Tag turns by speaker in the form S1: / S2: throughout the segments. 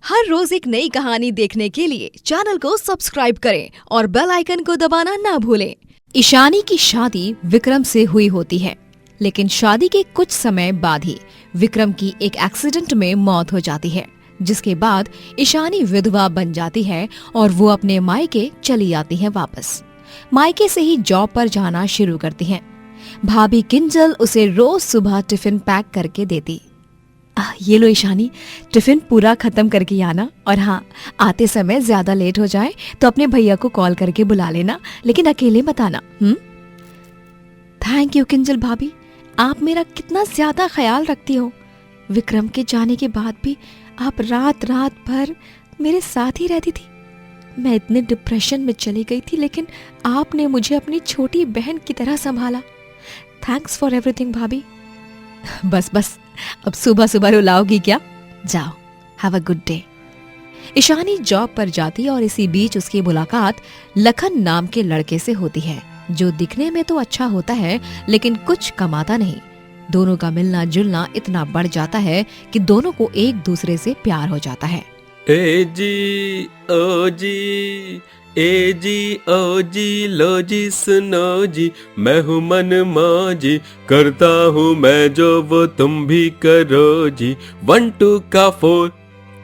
S1: हर रोज एक नई कहानी देखने के लिए चैनल को सब्सक्राइब करें और बेल आइकन को दबाना ना भूलें। ईशानी की शादी विक्रम से हुई होती है, लेकिन शादी के कुछ समय बाद ही विक्रम की एक एक्सीडेंट में मौत हो जाती है, जिसके बाद ईशानी विधवा बन जाती है और वो अपने मायके चली आती है वापस। मायके से ही जॉब पर जाना शुरू करती हैं। भाभी किंजल उसे रोज सुबह टिफिन पैक करके देती। ये लो ईशानी, टिफिन पूरा खत्म करके आना, और हाँ, आते समय ज्यादा लेट हो जाए तो अपने भैया को कॉल करके बुला लेना, लेकिन अकेले मत आना। थैंक यू किंजल भाभी, आप मेरा कितना ज्यादा ख्याल रखती हो। विक्रम के जाने के बाद भी आप रात रात भर मेरे साथ ही रहती थी। मैं इतने डिप्रेशन में चली गई थी, लेकिन आपने मुझे अपनी छोटी बहन की तरह संभाला। थैंक्स फॉर एवरीथिंग भाभी। बस बस, अब सुबह सुबह रुलाओगी क्या? जाओ, have a good day. Ishani job पर जाती और इसी बीच उसकी मुलाकात लखन नाम के लड़के से होती है, जो दिखने में तो अच्छा होता है लेकिन कुछ कमाता नहीं। दोनों का मिलना जुलना इतना बढ़ जाता है कि दोनों को एक दूसरे से प्यार हो जाता है।
S2: ए जी ओ जी, ए जी ओ जी, लो जी सुनो जी, मैं हूँ मन मौजी, करता हूँ मैं जो वो तुम भी करो जी। 1 2 का 4,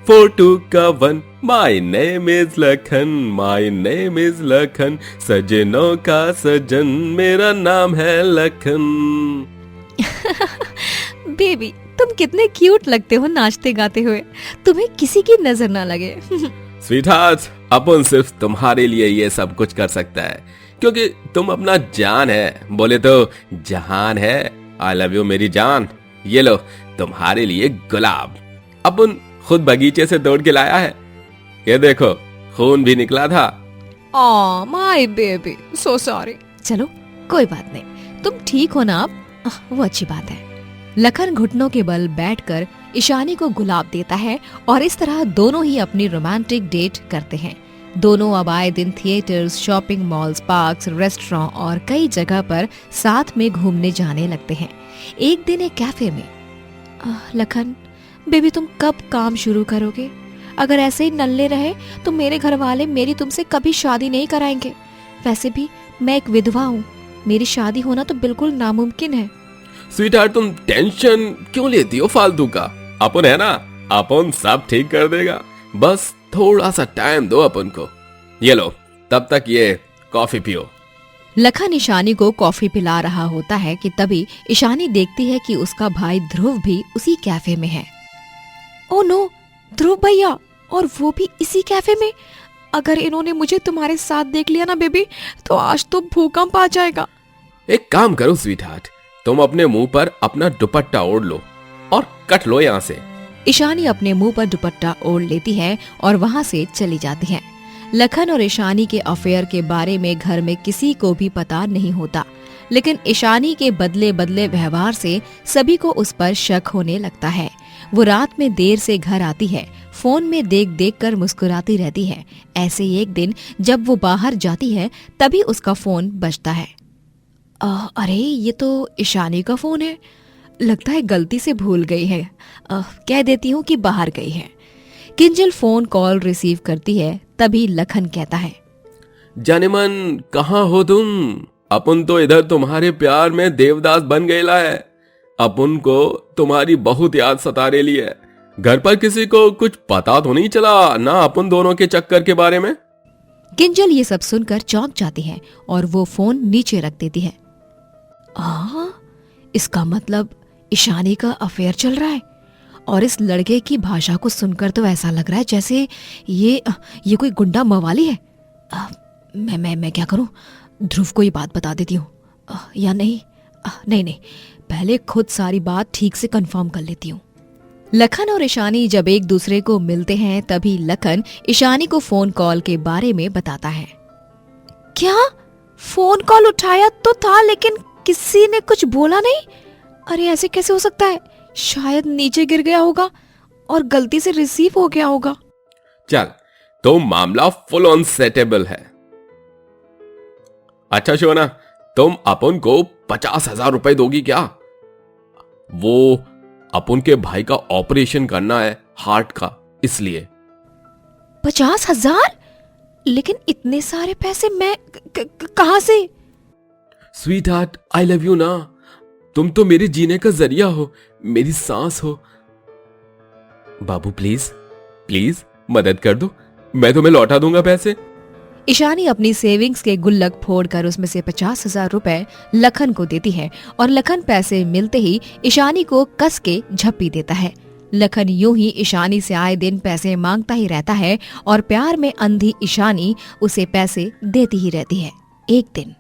S2: 4 2 का 1, my name is Lakhan, my name is Lakhan, सजनों का सजन मेरा नाम है लखन।
S1: बेबी, तुम कितने क्यूट लगते हो नाचते गाते हुए, तुम्हें किसी की नजर ना लगे।
S2: स्वीटहार्ट, अपन सिर्फ तुम्हारे लिए ये सब कुछ कर सकता है, क्योंकि तुम अपना जान है, बोले तो जहान है। आई लव यू मेरी जान। ये लो तुम्हारे लिए गुलाब, अपन खुद बगीचे से तोड़ के लाया है। ये देखो, खून भी निकला था।
S1: My baby, so sorry. चलो कोई बात नहीं, तुम ठीक हो ना अब? वो अच्छी बात है। लखन घुटनों के बल बैठकर ईशानी को गुलाब देता है और इस तरह दोनों ही अपनी रोमांटिक डेट करते हैं। दोनों अब आए दिन theatres, shopping malls, parks, restaurant और कई जगह पर साथ में घूमने जाने लगते हैं। एक दिन एक कैफे में, लखन बेबी, तुम कब काम शुरू करोगे? अगर ऐसे ही नल्ले रहे तो मेरे घर वाले मेरी तुमसे कभी शादी नहीं कराएंगे। वैसे भी मैं एक विधवा हूँ, मेरी शादी होना तो बिल्कुल नामुमकिन है।
S2: स्वीटहार्ट, तुम टेंशन क्यों लेती हो फालतू का? अपन है ना, अपन सब ठीक कर देगा। बस थोड़ा सा टाइम दो अपन को। ये लो, तब तक ये कॉफी पियो।
S1: लखन ईशानी को कॉफी पिला रहा होता है कि तभी ईशानी देखती है कि उसका भाई ध्रुव भी उसी कैफे में है। ओ नो, ध्रुव भैया, और वो भी इसी कैफे में। अगर इन्होंने मुझे तुम्हारे साथ देख लिया ना बेबी, तो आज तो भूकंप आ जाएगा।
S2: एक काम करो स्वीटहार्ट, तुम अपने मुंह पर अपना दुपट्टा ओढ़ लो और कट लो यहाँ से।
S1: ईशानी अपने मुंह पर दुपट्टा ओढ़ लेती है और वहाँ से चली जाती है। लखन और ईशानी के अफेयर के बारे में घर में किसी को भी पता नहीं होता, लेकिन ईशानी के बदले बदले व्यवहार से सभी को उस पर शक होने लगता है। वो रात में देर से घर आती है, फोन में देख देख कर मुस्कुराती रहती है। ऐसे ही एक दिन जब वो बाहर जाती है, तभी उसका फोन बजता है। अरे, ये तो ईशानी का फोन है। लगता है गलती से भूल गई है। कह देती हूँ कि बाहर गई है। किंजल फोन कॉल रिसीव करती है, तभी लखन कहता है,
S2: जाने मन कहाँ हो तुम? अपन तो इधर तुम्हारे प्यार में देवदास बन गईला है। अपन को तुम्हारी बहुत याद सता रही है। घर पर किसी को कुछ पता तो नहीं चला ना अपन दोनों के चक्कर के बारे में?
S1: किंजल ये सब सुनकर चौंक जाती है और वो फोन नीचे रख देती है। इसका मतलब ईशानी का अफेयर चल रहा है, और इस लड़के की भाषा को सुनकर तो ऐसा लग रहा है जैसे ये कोई गुंडा मवाली है। मैं क्या करूं? ध्रुव को ये बात बता देती हूँ, या नहीं? नहीं, पहले खुद सारी बात ठीक से कंफर्म कर लेती हूँ। लखन और ईशानी जब एक दूसरे को मिलते हैं, तभी लखन ईशानी को फोन कॉल के बारे में बताता है। क्या? फोन कॉल उठाया तो था, लेकिन किसी ने कुछ बोला नहीं? अरे ऐसे कैसे हो सकता है? शायद नीचे गिर गया होगा और गलती से रिसीव हो गया होगा।
S2: चल, तो मामला फुल ऑन सेटेबल है। अच्छा शोना, तुम अपन को 50,000 रुपए दोगी क्या? वो अपन के भाई का ऑपरेशन करना है, हार्ट का, इसलिए।
S1: 50,000? लेकिन इतने सारे पैसे मैं कहां से?
S2: Sweet heart, I love you ना। तुम तो मेरे जीने का जरिया हो, मेरी सांस हो। बाबू प्लीज प्लीज मदद कर दो, मैं तुम्हें लौटा दूंगा पैसे।
S1: ईशानी अपनी सेविंग्स के गुल्लक फोड़कर उसमें से 50,000 रुपए लखन को देती है और लखन पैसे मिलते ही ईशानी को कस के झप्पी देता है। लखन यूं ही ईशानी से आए दिन पैसे मांगता ही रहता है और प्यार में अंधी ईशानी उसे पैसे देती ही रहती है। एक दिन,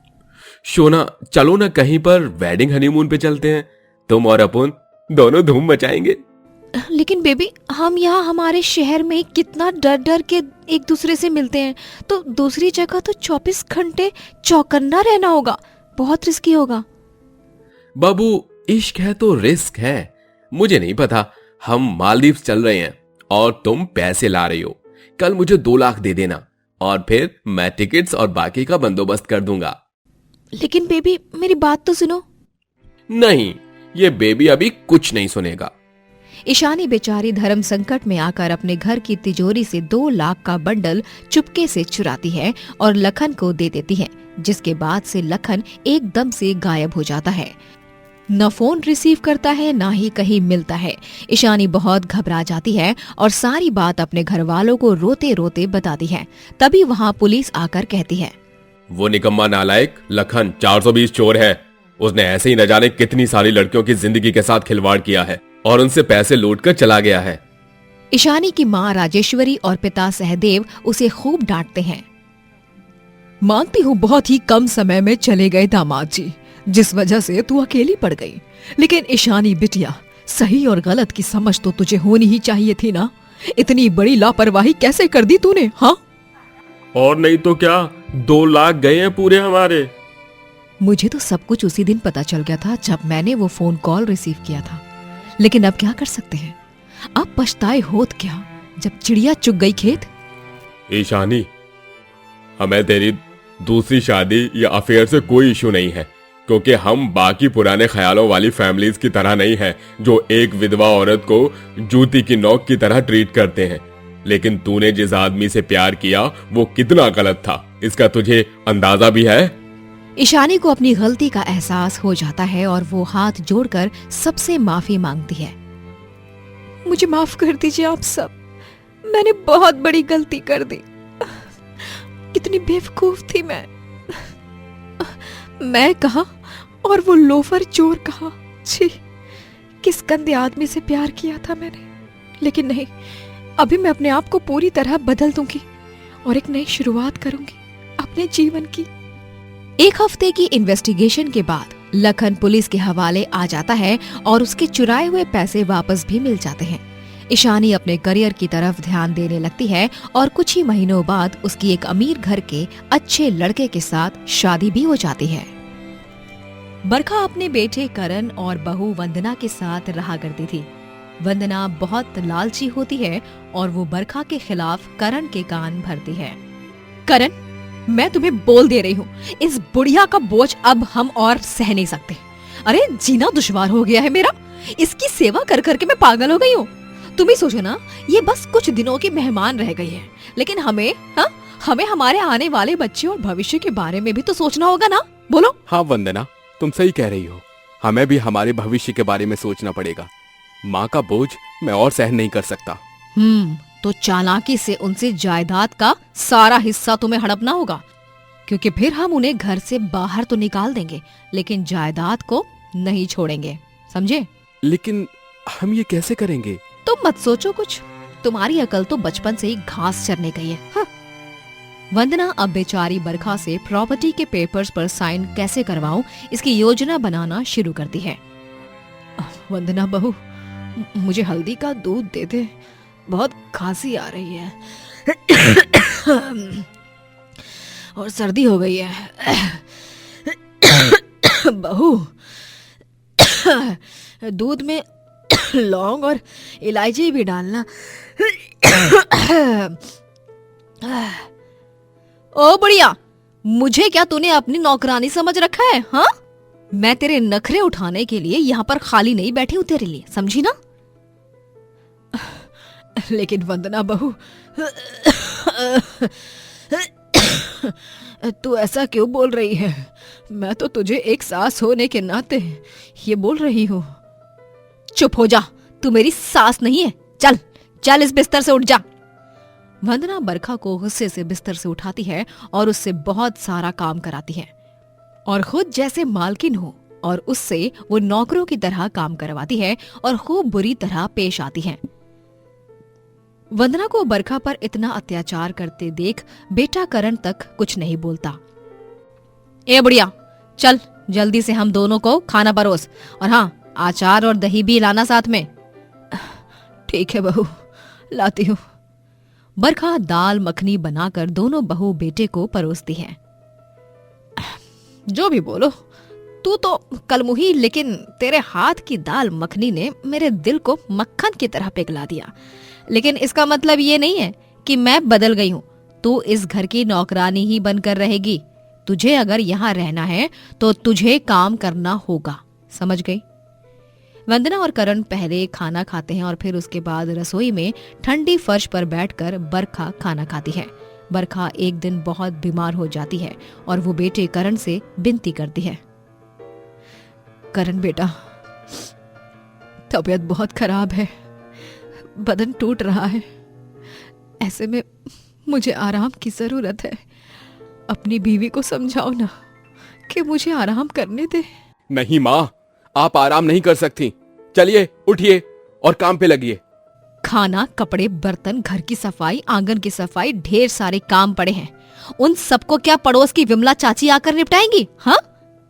S2: शोना चलो ना कहीं पर वेडिंग हनीमून पे चलते हैं, तुम और अपन दोनों धूम मचाएंगे।
S1: लेकिन बेबी, हम यहाँ हमारे शहर में कितना डर डर के एक दूसरे से मिलते हैं, तो दूसरी जगह तो 24 घंटे चौकन्ना रहना होगा, बहुत रिस्की होगा।
S2: बाबू इश्क है तो रिस्क है। मुझे नहीं पता, हम मालदीव्स चल रहे हैं और तुम पैसे ला रही हो। कल मुझे 2 लाख दे देना और फिर मैं टिकट्स और बाकी का बंदोबस्त कर दूंगा।
S1: लेकिन बेबी, मेरी बात तो सुनो।
S2: नहीं, ये बेबी अभी कुछ नहीं सुनेगा।
S1: ईशानी बेचारी धर्म संकट में आकर अपने घर की तिजोरी से 2 लाख का बंडल चुपके से चुराती है और लखन को दे देती है, जिसके बाद से लखन एकदम से गायब हो जाता है। न फोन रिसीव करता है, ना ही कहीं मिलता है। ईशानी बहुत घबरा जाती है और सारी बात अपने घर वालों को रोते रोते बताती है। तभी वहाँ पुलिस आकर कहती है,
S2: वो निकम्मा नालायक लखन 420 चोर है। उसने ऐसे ही न जाने कितनी सारी लड़कियों की जिंदगी के साथ खिलवाड़ किया है और उनसे पैसे लूट कर चला गया है।
S1: ईशानी की माँ राजेश्वरी और पिता सहदेव उसे खूब डांटते हैं।
S3: मानती हूँ बहुत ही कम समय में चले गए दामाद जी, जिस वजह से तू अकेली पड़ गई। लेकिन ईशानी बिटिया, सही और गलत की समझ तो तुझे होनी ही चाहिए थी ना। इतनी बड़ी लापरवाही कैसे कर दी तूने? हाँ,
S2: और नहीं तो क्या, 2 लाख गए हैं पूरे हमारे।
S1: मुझे तो सब कुछ उसी दिन पता चल गया था जब मैंने वो फोन कॉल रिसीव किया था। लेकिन अब क्या कर सकते हैं, अब पछताए होत क्या जब चिड़िया चुग गई खेत।
S2: ईशानी, हमें तेरी दूसरी शादी या अफेयर से कोई इशू नहीं है, क्योंकि हम बाकी पुराने ख्यालों वाली फैमिलीज की तरह नहीं है जो एक विधवा औरत को जूती की नोक की तरह ट्रीट करते हैं। लेकिन तूने जिस आदमी से प्यार किया वो कितना गलत था, इसका तुझे अंदाजा भी है?
S1: ईशानी को अपनी गलती का एहसास हो जाता है और वो हाथ जोड़कर सबसे माफी मांगती है।
S3: मुझे माफ कर दीजिए आप सब, मैंने बहुत बड़ी गलती कर दी। कितनी बेवकूफ थी मैं कहा और वो लोफर चोर कहा। छी, किस गंदे आदमी से प्यार किया था मैंने। लेकिन नहीं, अभी मैं अपने आप को पूरी तरह बदल दूंगी और एक नई शुरुआत करूंगी अपने जीवन की।
S1: 1 हफ्ते की इन्वेस्टिगेशन के बाद लखन पुलिस के हवाले आ जाता है और उसके चुराए हुए पैसे वापस भी मिल जाते हैं। ईशानी अपने करियर की तरफ ध्यान देने लगती है और कुछ ही महीनों बाद उसकी एक अमीर घर के अच्छे लड़के के साथ शादी भी हो जाती है। बरखा अपने बेटे करण और बहू वंदना के साथ रहा करती थी। वंदना बहुत लालची होती है और वो बरखा के खिलाफ करण के कान भरती है।
S3: करण, मैं तुम्हें बोल दे रही हूँ, इस बुढ़िया का बोझ अब हम और सह नहीं सकते। अरे जीना दुश्वार हो गया है मेरा, इसकी सेवा कर करके मैं पागल हो गई हूँ। तुम ही सोचो ना, ये बस कुछ दिनों की मेहमान रह गई है, लेकिन हमें हमारे आने वाले बच्चे और भविष्य के बारे में भी तो सोचना होगा ना। बोलो।
S4: हाँ वंदना, तुम सही कह रही हो, हमें भी हमारे भविष्य के बारे में सोचना पड़ेगा। माँ का बोझ मैं और सहन नहीं कर सकता।
S1: तो चालाकी से उनसे जायदाद का सारा हिस्सा तुम्हें हड़पना होगा, क्योंकि फिर हम उन्हें घर से बाहर तो निकाल देंगे, लेकिन जायदाद को नहीं छोड़ेंगे, समझे?
S4: लेकिन हम ये कैसे करेंगे?
S1: तुम मत सोचो कुछ, तुम्हारी अकल तो बचपन से ही घास चरने गई है। हाँ। वंदना अब बेचारी बरखा से प्रॉपर्टी के पेपर्स पर साइन कैसे करवाऊं, इसकी योजना बनाना शुरू करती है।
S3: वंदना बहू, मुझे हल्दी का दूध दे दे, बहुत खांसी आ रही है और सर्दी हो गई है। बहू, दूध में लौंग और इलायची भी डालना।
S1: ओ बढ़िया, मुझे क्या तूने अपनी नौकरानी समझ रखा है? हाँ, मैं तेरे नखरे उठाने के लिए यहाँ पर खाली नहीं बैठी हूँ तेरे लिए, समझी ना?
S3: लेकिन वंदना बहू, तू ऐसा क्यों बोल रही है? मैं तो तुझे एक सास होने के नाते ये बोल रही हूँ। चुप हो जा, तू मेरी सास नहीं है। चल चल, इस बिस्तर से उठ जा। वंदना बरखा को गुस्से से बिस्तर से उठाती है और उससे बहुत सारा काम कराती है और खुद जैसे मालकिन हो और उससे वो नौकरों की तरह काम करवाती है और खूब बुरी तरह पेश आती है। वंदना को बरखा पर इतना अत्याचार करते देख बेटा करण तक कुछ नहीं बोलता। ए बुढ़िया, चल जल्दी से हम दोनों को खाना परोस, और हाँ, अचार और दही भी लाना साथ में। ठीक है बहू, लाती हूँ। बरखा दाल मखनी बनाकर दोनों बहू बेटे को परोसती है। जो भी बोलो, तू तो कलमुही, लेकिन तेरे हाथ की दाल मखनी ने मेरे दिल को मक्खन की तरह पिघला दिया। लेकिन इसका मतलब ये नहीं है कि मैं बदल गई हूँ। तू इस घर की नौकरानी ही बनकर रहेगी। तुझे अगर यहाँ रहना है तो तुझे काम करना होगा, समझ गई? वंदना और करण पहले खाना खाते हैं और फिर उसके बाद रसोई में ठंडी फर्श पर बैठकर बरखा खाना खाती है। बरखा एक दिन बहुत बीमार हो जाती है और वो बेटे करण से विनती करती है। करण बेटा, तबीयत बहुत खराब है, बदन टूट रहा है। ऐसे में मुझे आराम की जरूरत है। अपनी बीवी को समझाओ ना कि मुझे आराम करने दे।
S4: नहीं माँ, आप आराम नहीं कर सकती। चलिए उठिए और काम पे लगिए।
S3: खाना, कपड़े, बर्तन, घर की सफाई, आंगन की सफाई, ढेर सारे काम पड़े हैं। उन सबको क्या पड़ोस की विमला चाची आकर निपटाएंगी? हाँ,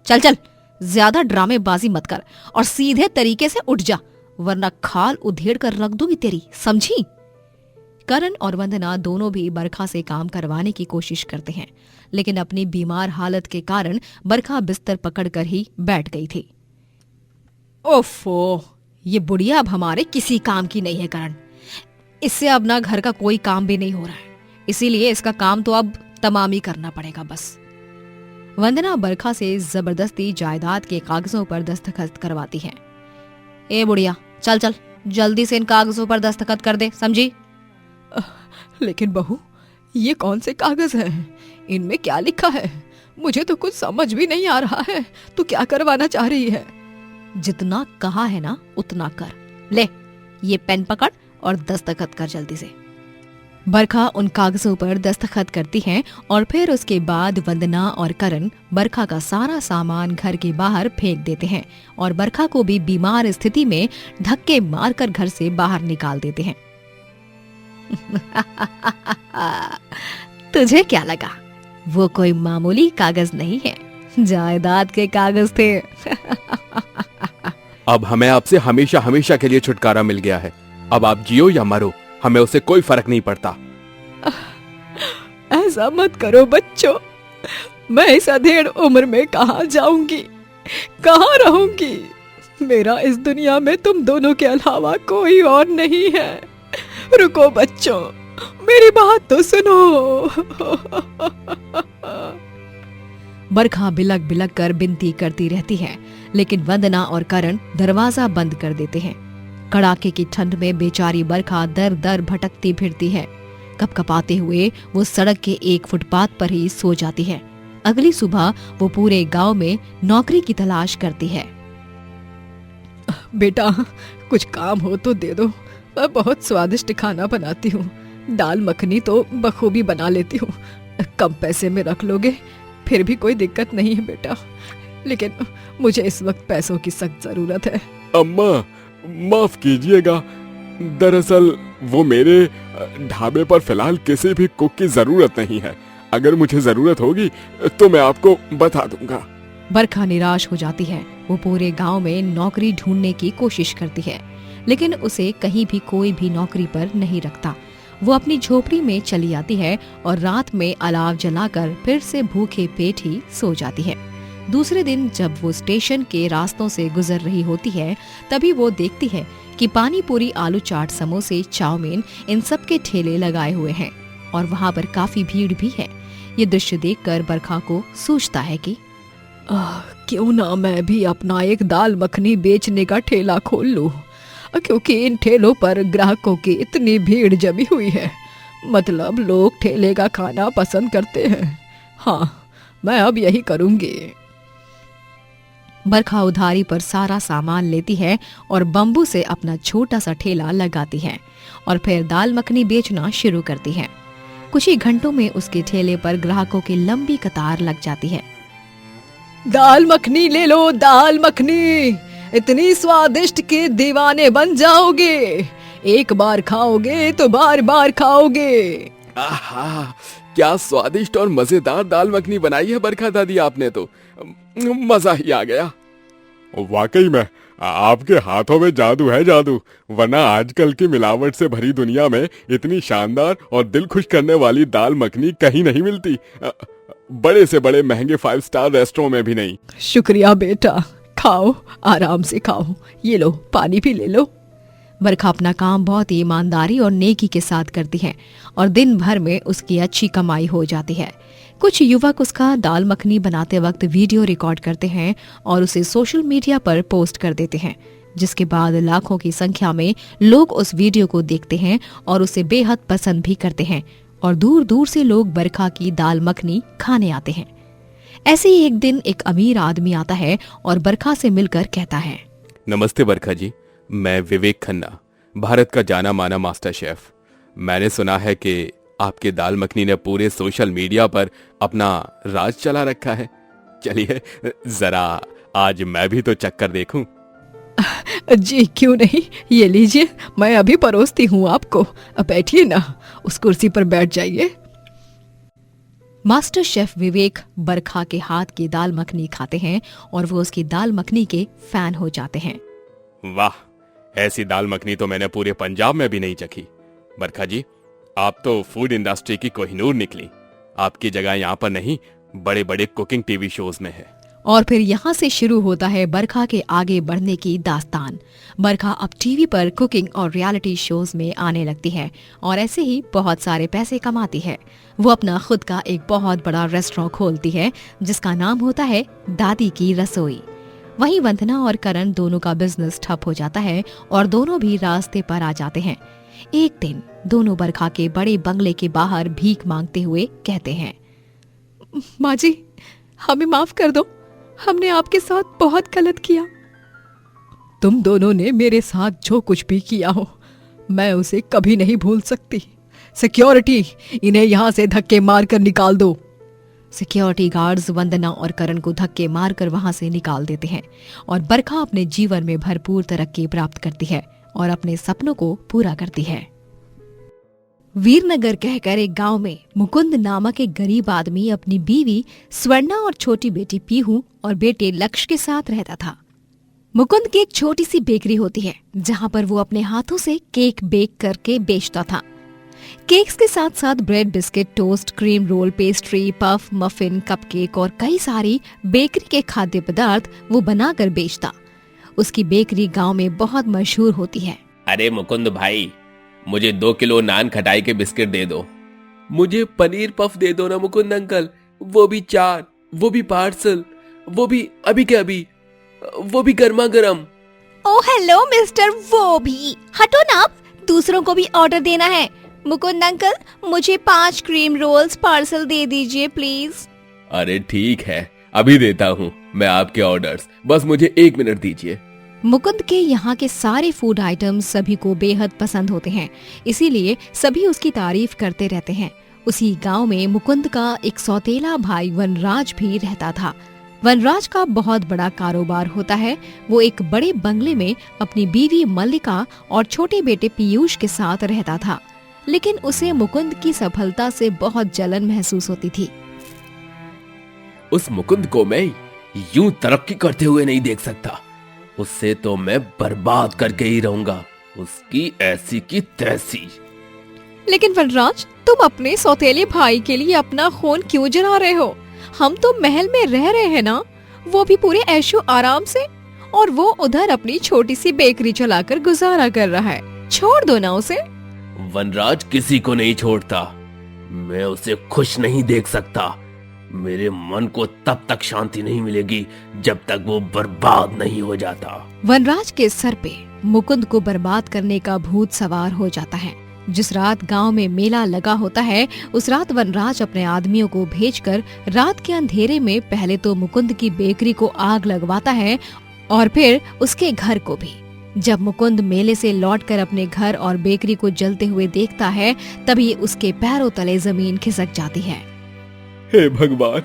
S3: चल चल, ज्यादा ड्रामेबाजी मत कर और सीधे तरीके से उठ जा, वरना खाल उधेड़ कर रख दूंगी तेरी, समझी? करण और वंदना दोनों भी बरखा से काम करवाने की कोशिश करते हैं, लेकिन अपनी बीमार हालत के कारण बरखा बिस्तर पकड़कर ही बैठ गई थी। ओफो, ये बुढ़िया अब हमारे किसी काम की नहीं है करण। इससे अब ना घर का कोई काम भी नहीं हो रहा है, इसीलिए इसका काम तो अब तमाम ही करना पड़ेगा बस। वंदना बरखा से जबरदस्ती जायदाद के कागजों पर दस्तखत करवाती है। ए बुढ़िया, चल चल, जल्दी से इन कागजों पर दस्तखत कर दे, समझी? लेकिन बहू, ये कौन से कागज हैं? इनमें क्या लिखा है? मुझे तो कुछ समझ भी नहीं आ रहा है। तू क्या करवाना चाह रही है? जितना कहा है ना उतना कर। ले, ये पेन पकड़ और दस्तखत कर जल्दी से। बरखा उन कागजों पर दस्तखत करती है और फिर उसके बाद वंदना और करण बरखा का सारा सामान घर के बाहर फेंक देते हैं और बरखा को भी बीमार स्थिति में धक्के मारकर घर से बाहर निकाल देते हैं। तुझे क्या लगा? वो कोई मामूली कागज नहीं है, जायदाद के कागज थे।
S4: अब हमें आपसे हमेशा हमेशा के लिए छुटकारा मिल गया है। अब आप जियो या मरो, हमें उससे कोई फर्क नहीं पड़ता।
S3: ऐसा मत करो बच्चों, मैं इस अधेड़ उम्र में कहाँ जाऊंगी, कहाँ रहूंगी? मेरा इस दुनिया में तुम दोनों के अलावा कोई और नहीं है। रुको बच्चों, मेरी बात तो सुनो। बरखा बिलक बिलक कर विनती करती रहती है, लेकिन वंदना और करण दरवाजा बंद कर देते हैं। कड़ाके की ठंड में बेचारी बरखा दर दर भटकती फिरती है। कपकपाते हुए वो सड़क के एक फुटपाथ पर ही सो जाती है। अगली सुबह वो पूरे गांव में नौकरी की तलाश करती है। बेटा, कुछ काम हो तो दे दो, मैं बहुत स्वादिष्ट खाना बनाती हूँ। दाल मखनी तो बखूबी बना लेती हूँ। कम पैसे में रख लोगे फिर भी कोई दिक्कत नहीं है बेटा, लेकिन मुझे इस वक्त पैसों की सख्त जरूरत है।
S4: अम्मा, माफ कीजिएगा, दरअसल वो मेरे ढाबे पर फिलहाल किसी भी कुक की जरूरत नहीं है। अगर मुझे जरूरत होगी तो मैं आपको बता दूंगा।
S3: बरखा निराश हो जाती है। वो पूरे गांव में नौकरी ढूंढने की कोशिश करती है, लेकिन उसे कहीं भी कोई भी नौकरी पर नहीं रखता। वो अपनी झोपड़ी में चली आती है और रात में अलाव जलाकर फिर से भूखे पेट ही सो जाती है। दूसरे दिन जब वो स्टेशन के रास्तों से गुजर रही होती है, तभी वो देखती है कि पानी पूरी, आलू चाट, समोसे, चाउमीन, इन सब के ठेले लगाए हुए हैं और वहाँ पर काफी भीड़ भी है। ये दृश्य देखकर बरखा को सोचता है कि क्यों ना मैं भी अपना एक दाल मखनी बेचने का ठेला खोल लूं, क्योंकि इन ठेलों पर ग्राहकों की इतनी भीड़ जमी हुई है। मतलब लोग ठेले का खाना पसंद करते हैं। हाँ, मैं अब यही करूंगी। बरखा उधारी पर सारा सामान लेती है और बम्बू से अपना छोटा सा ठेला लगाती है और फिर दाल मखनी बेचना शुरू करती है। कुछ ही घंटों में उसके ठेले पर ग्राहकों की लंबी कतार लग जाती है। दाल मखनी ले लो, दाल मखनी, इतनी स्वादिष्ट के दीवाने बन जाओगे। एक बार खाओगे तो बार बार खाओगे।
S4: आहा, क्या स्वादिष्ट और मजेदार दाल मखनी बनाई है बरखा दादी आपने तो, मजा ही आ गया। वाकई में आपके हाथों में जादू है, जादू, वरना आजकल की मिलावट से भरी दुनिया में इतनी शानदार और दिल खुश करने वाली दाल मखनी कहीं नहीं मिलती, बड़े से बड़े महंगे 5 स्टार रेस्टोरेंट में भी नहीं।
S3: शुक्रिया बेटा, खाओ, आराम से खाओ, ये लो पानी भी ले लो। बरखा अपना काम बहुत ही ईमानदारी और नेकी के साथ करती है और दिन भर में उसकी अच्छी कमाई हो जाती है। कुछ युवक उसका दाल मखनी बनाते वक्त वीडियो रिकॉर्ड करते हैं और उसे सोशल मीडिया पर पोस्ट कर देते हैं, जिसके बाद लाखों की संख्या में लोग उस वीडियो को देखते हैं और उसे बेहद पसंद भी करते हैं और दूर दूर से लोग बरखा की दाल मखनी खाने आते हैं। ऐसे ही एक दिन एक अमीर आदमी आता है और बरखा से मिलकर कहता है,
S4: नमस्ते बरखा जी, मैं विवेक खन्ना, भारत का जाना माना मास्टर शेफ। मैंने सुना है कि आपके दाल मखनी ने पूरे सोशल मीडिया पर अपना राज चला रखा है। चलिए जरा आज मैं भी तो चक्कर देखूं।
S3: जी क्यों नहीं, ये लीजिए, मैं अभी परोसती हूँ आपको। बैठिए ना, उस कुर्सी पर बैठ जाइए। मास्टर शेफ विवेक बरखा के हाथ की दाल मखनी खाते हैं और वो उसकी दाल मखनी के फैन हो जाते हैं।
S4: वाह, ऐसी दाल मखनी तो मैंने पूरे पंजाब में भी नहीं चखी। बरखा जी, आप तो फूड इंडस्ट्री की कोहिनूर निकली। आपकी जगह यहाँ पर नहीं, बड़े बड़े कुकिंग टीवी शोज में है।
S3: और फिर यहाँ से शुरू होता है बरखा के आगे बढ़ने की दास्तान। बरखा अब टीवी पर कुकिंग और रियलिटी शोज में आने लगती है और ऐसे ही बहुत सारे पैसे कमाती है। वो अपना खुद का एक बहुत बड़ा रेस्टोरेंट खोलती है जिसका नाम होता है दादी की रसोई। वहीं वंदना और करण दोनों का बिजनेस ठप हो जाता है और दोनों भी रास्ते पर आ जाते हैं। एक दिन दोनों बरखा के बड़े बंगले के बाहर भीख मांगते हुए कहते हैं, माँ जी, हमें माफ कर दो, हमने आपके साथ बहुत गलत किया। तुम दोनों ने मेरे साथ जो कुछ भी किया हो, मैं उसे कभी नहीं भूल सकती। सिक्योरिटी, इन्हें यहाँ से धक्के मारकर निकाल दो। सिक्योरिटी गार्ड्स वंदना और करण को धक्के मारकर वहां से निकाल देते हैं और बरखा अपने जीवन में भरपूर तरक्की प्राप्त करती है और अपने सपनों को पूरा करती है। वीरनगर कहकर एक गांव में मुकुंद नामक एक गरीब आदमी अपनी बीवी स्वर्णा और छोटी बेटी पीहू और बेटे लक्ष्य के साथ रहता था। मुकुंद की एक छोटी सी बेकरी होती है जहां पर वो अपने हाथों से केक बेक करके बेचता था। केक्स के साथ साथ bread, biscuit, toast, cream roll, pastry, puff, muffin, cupcake और कई सारी बेकरी के खाद्य पदार्थ वो बनाकर बेचता। उसकी बेकरी गांव में बहुत मशहूर होती है।
S2: अरे मुकुंद भाई, मुझे 2 किलो नान खटाई के बिस्किट दे दो। मुझे पनीर पफ दे दो ना मुकुंद अंकल, वो भी 4, वो भी पार्सल, वो भी अभी के अभी, वो भी गर्मा गर्म।
S1: ओह हेलो मिस्टर, वो भी हटो ना, आप दूसरों को भी ऑर्डर देना है। मुकुंद अंकल, मुझे 5 क्रीम रोल्स पार्सल दे दीजिए प्लीज।
S2: अरे ठीक है, अभी देता हूँ मैं आपके ऑर्डर्स, बस मुझे 1 मिनट दीजिए।
S3: मुकुंद के यहाँ के सारे फूड आइटम्स सभी को बेहद पसंद होते हैं, इसीलिए सभी उसकी तारीफ करते रहते हैं। उसी गांव में मुकुंद का एक सौतेला भाई वनराज भी रहता था। वनराज का बहुत बड़ा कारोबार होता है। वो एक बड़े बंगले में अपनी बीवी मल्लिका और छोटे बेटे पीयूष के साथ रहता था, लेकिन उसे मुकुंद की सफलता से बहुत जलन महसूस होती थी।
S2: उस मुकुंद को मैं यूं तरक्की करते हुए नहीं देख सकता, उससे तो मैं बर्बाद करके ही रहूंगा, उसकी ऐसी की तैसी।
S3: लेकिन वनराज, तुम अपने सौतेले भाई के लिए अपना खून क्यों जला रहे हो? हम तो महल में रह रहे हैं ना, वो भी पूरे ऐशो आराम से, और वो उधर अपनी छोटी सी बेकरी चलाकर गुजारा कर रहा है। छोड़ दो ना उसे।
S2: वनराज किसी को नहीं छोड़ता, मैं उसे खुश नहीं देख सकता। मेरे मन को तब तक शांति नहीं मिलेगी जब तक वो बर्बाद नहीं हो जाता।
S3: वनराज के सर पे मुकुंद को बर्बाद करने का भूत सवार हो जाता है। जिस रात गांव में मेला लगा होता है, उस रात वनराज अपने आदमियों को भेजकर रात के अंधेरे में पहले तो मुकुंद की बेकरी को आग लगवाता है और फिर उसके घर को भी। जब मुकुंद मेले से लौटकर अपने घर और बेकरी को जलते हुए देखता है, तभी उसके पैरों तले जमीन खिसक जाती है।
S2: हे भगवान,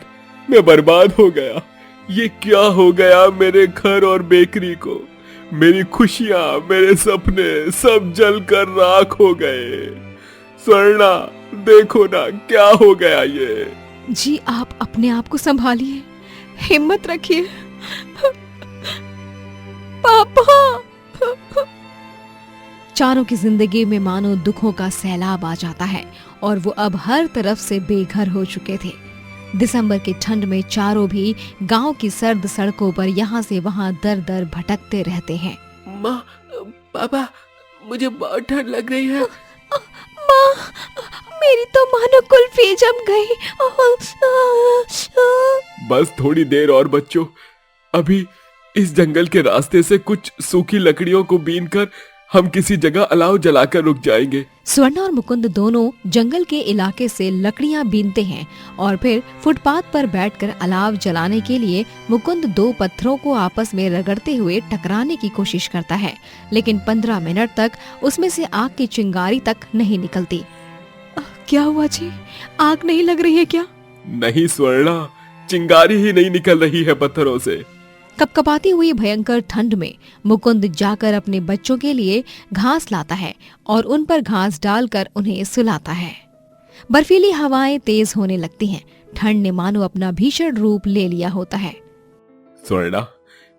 S2: मैं बर्बाद हो गया। ये क्या हो गया मेरे घर और बेकरी को? मेरी खुशियां, मेरे सपने सब जलकर राख हो गए। स्वर्णा, देखो ना क्या हो गया ये।
S1: जी आप अपने आप को संभालिए, हिम्मत रखिए। पापा।
S3: चारों की जिंदगी में मानो दुखों का सैलाब आ जाता है और वो अब हर तरफ से बेघर हो चुके थे। दिसंबर की ठंड में चारों भी गांव की सर्द सड़कों पर यहाँ से वहाँ दर दर भटकते रहते हैं।
S2: माँ, पापा, मुझे बहुत ठंड लग रही है।
S1: माँ, मेरी तो मानो कुल्फी जम गई।
S2: बस थोड़ी देर और बच्चों, अभी इस जंगल के रास्ते से कुछ सूखी लकड़ियों को बीनकर हम किसी जगह अलाव जलाकर रुक जाएंगे।
S3: स्वर्ण और मुकुंद दोनों जंगल के इलाके से लकड़ियां बीनते हैं और फिर फुटपाथ पर बैठकर अलाव जलाने के लिए मुकुंद दो पत्थरों को आपस में रगड़ते हुए टकराने की कोशिश करता है, लेकिन 15 मिनट तक उसमें से आग की चिंगारी तक नहीं निकलती।
S1: क्या हुआ जी, आग नहीं लग रही है क्या?
S2: नहीं स्वर्णा, चिंगारी ही नहीं निकल रही है पत्थरों से।
S3: कपकपाती हुई भयंकर ठंड में मुकुंद जाकर अपने बच्चों के लिए घास लाता है और उन पर घास डालकर उन्हें सुलाता है। बर्फीली हवाएं तेज होने लगती हैं। ठंड ने मानो अपना भीषण रूप ले लिया होता है।
S2: स्वर्णा,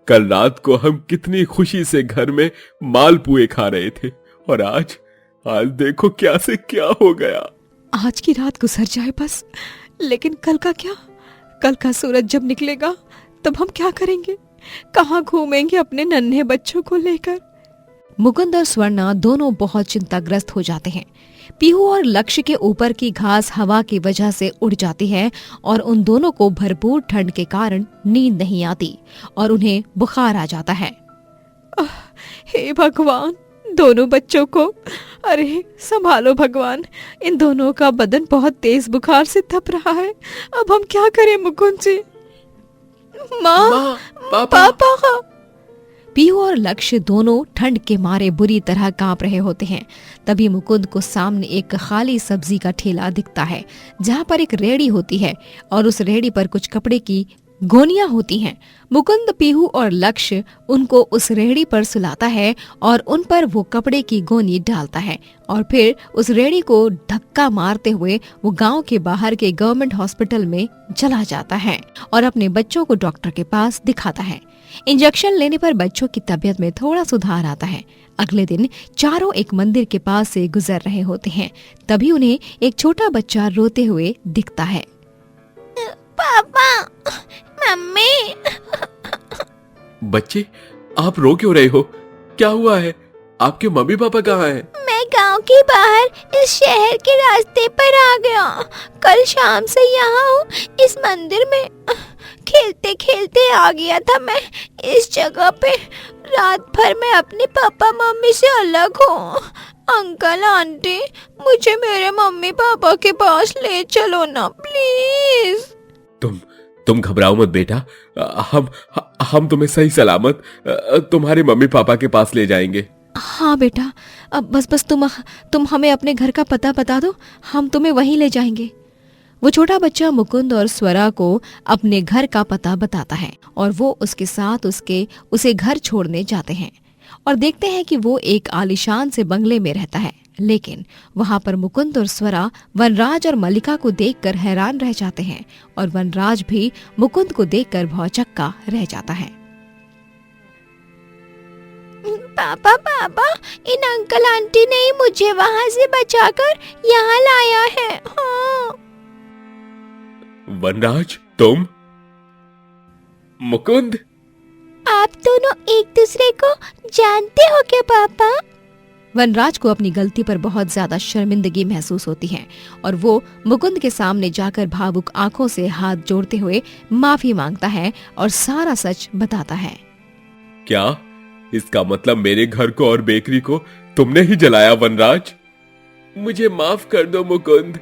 S2: कल रात को हम कितनी खुशी से घर में मालपुए खा रहे थे और आज देखो क्या से क्या हो गया।
S1: आज की रात गुजर जाए बस, लेकिन कल का क्या? कल का सूरज जब निकलेगा तब हम क्या करेंगे? कहाँ घूमेंगे अपने नन्हे बच्चों को लेकर?
S3: मुकुंद और स्वर्णा दोनों बहुत चिंताग्रस्त हो जाते हैं। पीहू और लक्ष्य के ऊपर की घास हवा की वजह से उड़ जाती है और उन दोनों को भरपूर ठंड के कारण नींद नहीं आती और उन्हें बुखार आ जाता है।
S1: हे भगवान, दोनों बच्चों को, अरे संभालो भगवान, इन दोनों का बदन बहुत तेज बुखार से तप रहा है। अब हम क्या करें मुकुंद जी? माँ, पापा।
S3: पीहू और लक्ष्य दोनों ठंड के मारे बुरी तरह कांप रहे होते हैं। तभी मुकुंद को सामने एक खाली सब्जी का ठेला दिखता है, जहाँ पर एक रेहड़ी होती है और उस रेहड़ी पर कुछ कपड़े की गोनियां होती हैं। मुकुंद, पीहू और लक्ष्य उनको उस रेहड़ी पर सुलाता है और उन पर वो कपड़े की गोनी डालता है और फिर उस रेहड़ी को धक्का मारते हुए वो गांव के बाहर के गवर्नमेंट हॉस्पिटल में चला जाता है और अपने बच्चों को डॉक्टर के पास दिखाता है। इंजेक्शन लेने पर बच्चों की तबीयत में थोड़ा सुधार आता है। अगले दिन चारों एक मंदिर के पास से गुजर रहे होते हैं। तभी उन्हें एक छोटा बच्चा रोते हुए दिखता है।
S1: पापा, मम्मी।
S2: बच्चे, आप रो क्यों रहे हो? क्या हुआ है? आपके मम्मी पापा कहाँ हैं?
S1: मैं गांव के बाहर इस शहर के रास्ते पर आ गया। कल शाम से यहाँ हूँ, इस मंदिर में खेलते खेलते आ गया था मैं इस जगह पे। रात भर मैं अपने पापा मम्मी से अलग हूँ। अंकल आंटी, मुझे मेरे मम्मी पापा के पास ले चलो ना प्लीज।
S2: तुम घबराओ मत बेटा, हम तुम्हें सही सलामत तुम्हारे मम्मी पापा के पास ले जाएंगे।
S1: हाँ बेटा, अब बस तुम हमें अपने घर का पता बता दो, हम तुम्हें वहीं ले जाएंगे।
S3: वो छोटा बच्चा मुकुंद और स्वरा को अपने घर का पता बताता है और वो उसके साथ उसे घर छोड़ने जाते हैं और देखते हैं कि वो एक आलीशान से बंगले में रहता है। लेकिन वहां पर मुकुंद और स्वरा वनराज और मल्लिका को देखकर हैरान रह जाते हैं और वनराज भी मुकुंद को देखकर भौचक्का रह जाता है।
S1: पापा, इन अंकल आंटी ने ही मुझे वहाँ से बचाकर यहाँ लाया है। हाँ।
S2: वनराज, तुम? मुकुंद,
S1: आप दोनों एक दूसरे को जानते हो क्या पापा?
S3: वनराज को अपनी गलती पर बहुत ज्यादा शर्मिंदगी महसूस होती है और वो मुकुंद के सामने जाकर भावुक आंखों से हाथ जोड़ते हुए माफी मांगता है और सारा सच बताता है।
S2: क्या इसका मतलब मेरे घर को और बेकरी को तुमने ही जलाया वनराज? मुझे माफ कर दो मुकुंद।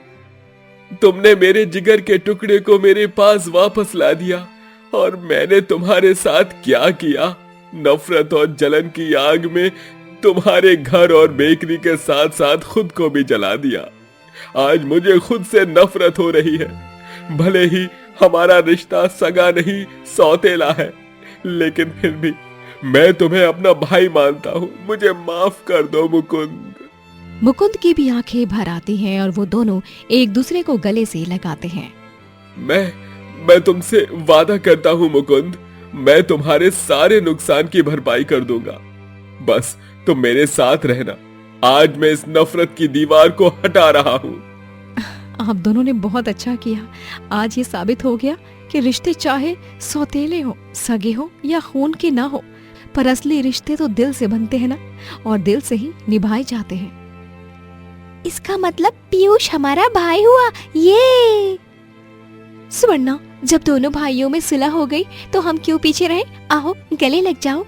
S2: तुमने मेरे जिगर के टुकड़े को मेरे पास वापस ला दिया और मैंने तुम्हारे साथ क्या किया, नफरत और जलन की आग में तुम्हारे घर और बेकरी के साथ साथ खुद को भी जला दिया। आज मुझे खुद से नफरत हो रही है। भले ही हमारा रिश्ता सगा नहीं सौतेला है, लेकिन फिर भी मैं तुम्हें अपना भाई मानता हूँ। मुझे माफ कर दो मुकुंद।
S3: मुकुंद की भी आंखें भर आती हैं और वो दोनों एक दूसरे को गले से लगाते हैं।
S2: मैं तुमसे वादा करता हूँ मुकुंद, मैं तुम्हारे सारे नुकसान की भरपाई कर दूंगा। बस तुम मेरे साथ रहना। आज मैं इस नफरत की दीवार को हटा रहा हूँ।
S3: आप दोनों ने बहुत अच्छा किया। आज ये साबित हो गया कि रिश्ते चाहे सौतेले हो, सगे हो या खून के ना हो, पर असली रिश्ते तो दिल से बनते हैं ना, और दिल से ही निभाए जाते हैं।
S1: इसका मतलब पीयूष हमारा भाई हुआ। ये
S3: सुवर्णा,
S1: जब दोनों भाइयों में सुलह हो गई तो हम क्यों पीछे रहे? आओ गले लग जाओ।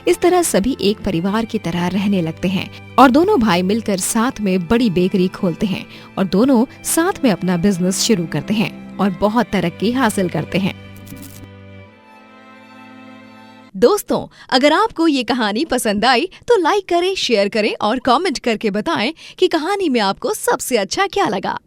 S3: इस तरह सभी एक परिवार की तरह रहने लगते हैं और दोनों भाई मिलकर साथ में बड़ी बेकरी खोलते हैं और दोनों साथ में अपना बिजनेस शुरू करते हैं और बहुत तरक्की हासिल करते हैं। दोस्तों, अगर आपको ये कहानी पसंद आई तो लाइक करें, शेयर करें और कमेंट करके बताएं कि कहानी में आपको सबसे अच्छा क्या लगा।